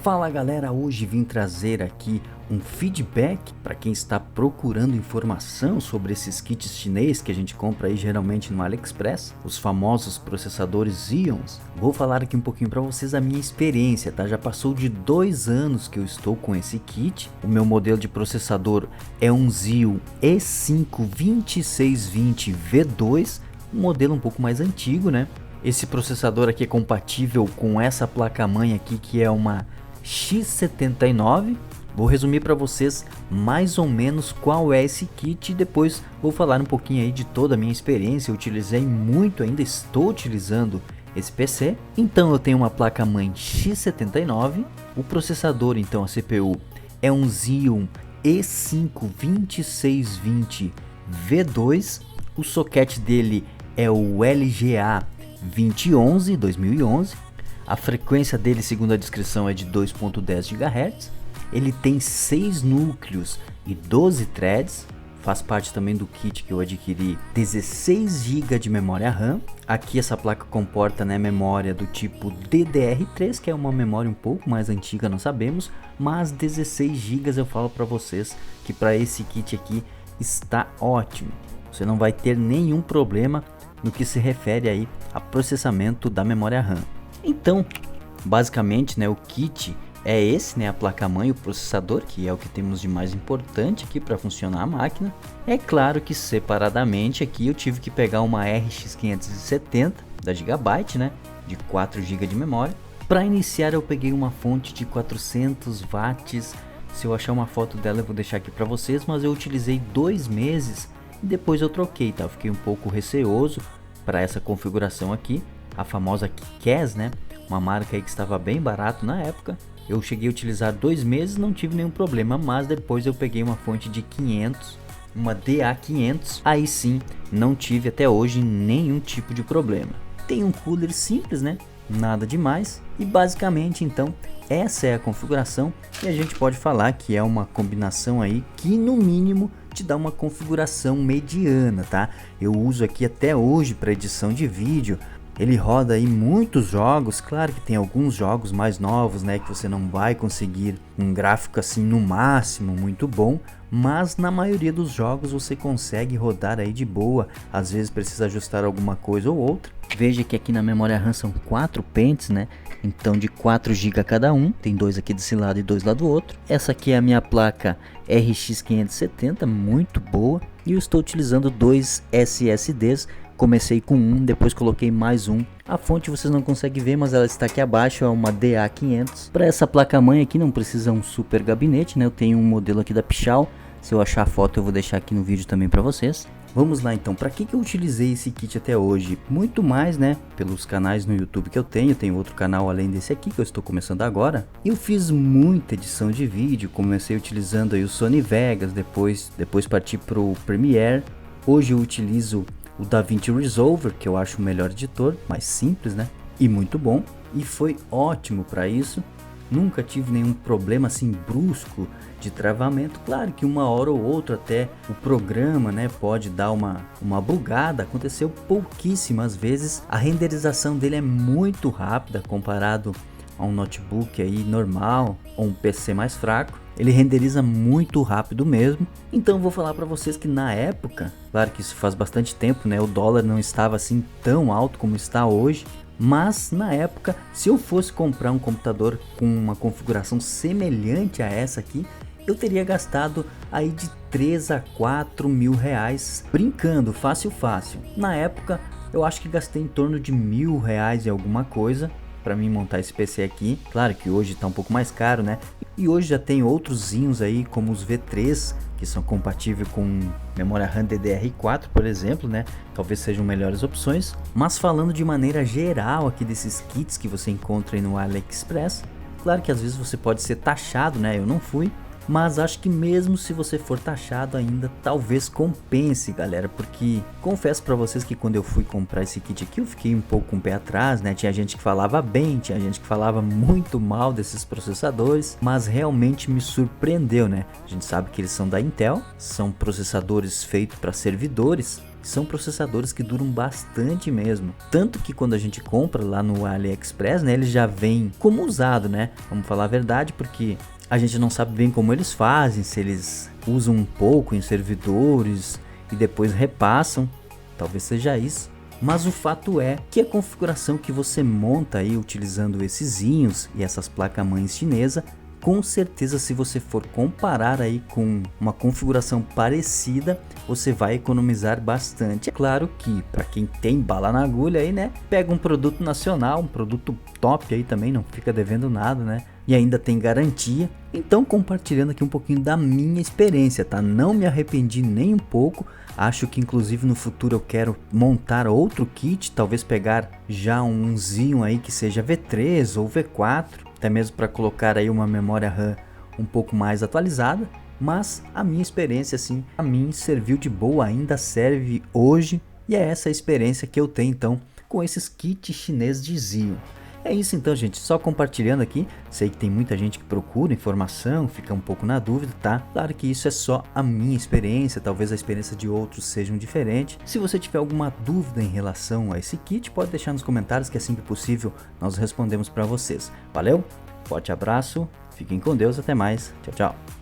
Fala galera, hoje vim trazer aqui um feedback para quem está procurando informação sobre esses kits chinês que a gente compra aí geralmente no AliExpress, os famosos processadores Xeons. Vou falar aqui um pouquinho para vocês a minha experiência, tá? Já passou de 2 anos que eu estou com esse kit. O meu modelo de processador é um Xeon E5-2620V2, um modelo um pouco mais antigo, né? Esse processador aqui é compatível com essa placa-mãe aqui, que é uma X79. Vou resumir para vocês mais ou menos qual é esse kit e depois vou falar um pouquinho aí de toda a minha experiência. Eu utilizei muito, ainda estou utilizando esse PC. Então eu tenho uma placa-mãe X79, o processador, então a CPU, é um Xeon E5-2620V2, o socket dele é o LGA 2011. A frequência dele, segundo a descrição, é de 2.10 GHz. Ele tem 6 núcleos e 12 threads. Faz parte também do kit que eu adquiri 16 GB de memória RAM. Aqui essa placa comporta, né, memória do tipo DDR3, que é uma memória um pouco mais antiga, nós sabemos. Mas 16 GB eu falo para vocês que para esse kit aqui está ótimo. Você não vai ter nenhum problema no que se refere aí a processamento da memória RAM. Então, basicamente, né, o kit é esse, né, a placa-mãe, o processador, que é o que temos de mais importante aqui para funcionar a máquina. É claro que separadamente aqui eu tive que pegar uma RX 570 da Gigabyte, né, de 4 GB de memória. Para iniciar eu peguei uma fonte de 400 watts. Se eu achar uma foto dela eu vou deixar aqui para vocês, mas eu utilizei 2 meses e depois eu troquei, tá? Eu fiquei um pouco receoso para essa configuração aqui, a famosa KiCas, né? Uma marca aí que estava bem barato na época. Eu cheguei a utilizar 2 meses, não tive nenhum problema, mas depois eu peguei uma fonte de 500, uma DA500, aí sim não tive até hoje nenhum tipo de problema. Tem um cooler simples, né? Nada demais. E basicamente então essa é a configuração, e a gente pode falar que é uma combinação aí que no mínimo te dá uma configuração mediana, tá? Eu uso aqui até hoje para edição de vídeo. Ele roda aí muitos jogos, claro que tem alguns jogos mais novos, né, que você não vai conseguir um gráfico assim no máximo muito bom, mas na maioria dos jogos você consegue rodar aí de boa. Às vezes precisa ajustar alguma coisa ou outra. Veja que aqui na memória RAM são 4 pentes, né? Então de 4 GB cada um, tem 2 aqui desse lado e 2 lá do outro. Essa aqui é a minha placa RX 570, muito boa, e eu estou utilizando 2 SSDs. Comecei com um, depois coloquei mais um. A fonte vocês não conseguem ver, mas ela está aqui abaixo, é uma DA500. Para essa placa-mãe aqui não precisa um super gabinete, né? Eu tenho um modelo aqui da Pichau. Se eu achar a foto eu vou deixar aqui no vídeo também para vocês. Vamos lá então, para que eu utilizei esse kit até hoje? Muito mais, né, pelos canais no YouTube que eu tenho outro canal além desse aqui que eu estou começando agora. Eu fiz muita edição de vídeo, comecei utilizando aí o Sony Vegas, depois parti para o Premiere. Hoje eu utilizo o DaVinci Resolver, que eu acho o melhor editor, mais simples, né, e muito bom, e foi ótimo para isso. Nunca tive nenhum problema assim brusco de travamento. Claro que uma hora ou outra até o programa, né, pode dar uma bugada. Aconteceu pouquíssimas vezes. A renderização dele é muito rápida comparado a um notebook aí normal ou um PC mais fraco. Ele renderiza muito rápido mesmo. Então vou falar para vocês que na época, claro que isso faz bastante tempo, né, o dólar não estava assim tão alto como está hoje. Mas na época, se eu fosse comprar um computador com uma configuração semelhante a essa aqui, eu teria gastado aí de 3 a 4 mil reais, brincando, fácil. Na época eu acho que gastei em torno de R$ 1.000 e alguma coisa para mim montar esse PC aqui. Claro que hoje está um pouco mais caro, né? E hoje já tem outros zinhos aí, como os V3, que são compatíveis com memória RAM DDR4, por exemplo, né? Talvez sejam melhores opções. Mas falando de maneira geral aqui desses kits que você encontra aí no AliExpress, claro que às vezes você pode ser taxado, né? Eu não fui. Mas acho que mesmo se você for taxado ainda, talvez compense, galera, porque confesso para vocês que quando eu fui comprar esse kit aqui, eu fiquei um pouco com o pé atrás, né? Tinha gente que falava bem, tinha gente que falava muito mal desses processadores, mas realmente me surpreendeu, né? A gente sabe que eles são da Intel, são processadores feitos para servidores, São processadores que duram bastante mesmo. Tanto que quando a gente compra lá no AliExpress, né, ele já vem como usado, né? Vamos falar a verdade, porque a gente não sabe bem como eles fazem, se eles usam um pouco em servidores e depois repassam. Talvez seja isso. Mas o fato é que a configuração que você monta aí utilizando esses íons e essas placas-mães chinesa, com certeza, se você for comparar aí com uma configuração parecida, você vai economizar bastante. É claro que para quem tem bala na agulha aí, né, pega um produto nacional, um produto top aí também, não fica devendo nada, né? E ainda tem garantia. Então, compartilhando aqui um pouquinho da minha experiência, tá? Não me arrependi nem um pouco. Acho que inclusive no futuro eu quero montar outro kit, talvez pegar já um Xeon aí que seja V3 ou V4, até mesmo para colocar aí uma memória RAM um pouco mais atualizada. Mas a minha experiência, assim, a mim serviu de boa, ainda serve hoje, e é essa a experiência que eu tenho então com esses kits chineses de Xeon. É isso então, gente, só compartilhando aqui. Sei que tem muita gente que procura informação, fica um pouco na dúvida, tá? Claro que isso é só a minha experiência, talvez a experiência de outros sejam diferentes. Se você tiver alguma dúvida em relação a esse kit, pode deixar nos comentários que assim que possível nós respondemos para vocês. Valeu, forte abraço, fiquem com Deus, até mais, tchau, tchau.